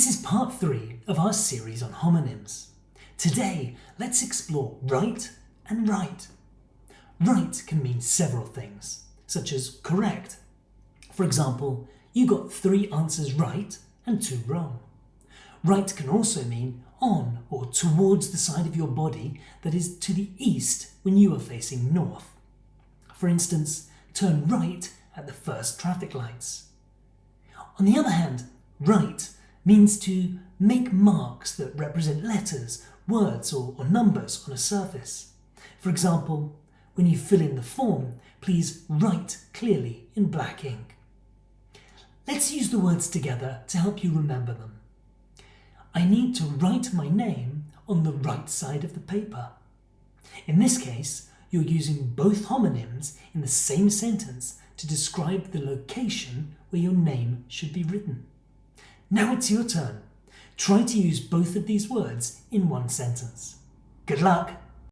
This is part 3 of our series on homonyms. Today, let's explore right and right. Right can mean several things, such as correct. For example, you got 3 answers right and 2 wrong. Right can also mean on or towards the side of your body that is to the east when you are facing north. For instance, turn right at the first traffic lights. On the other hand, right means to make marks that represent letters, words or numbers on a surface. For example, when you fill in the form, please write clearly in black ink. Let's use the words together to help you remember them. I need to write my name on the right side of the paper. In this case, you're using both homonyms in the same sentence to describe the location where your name should be written. Now it's your turn. Try to use both of these words in one sentence. Good luck!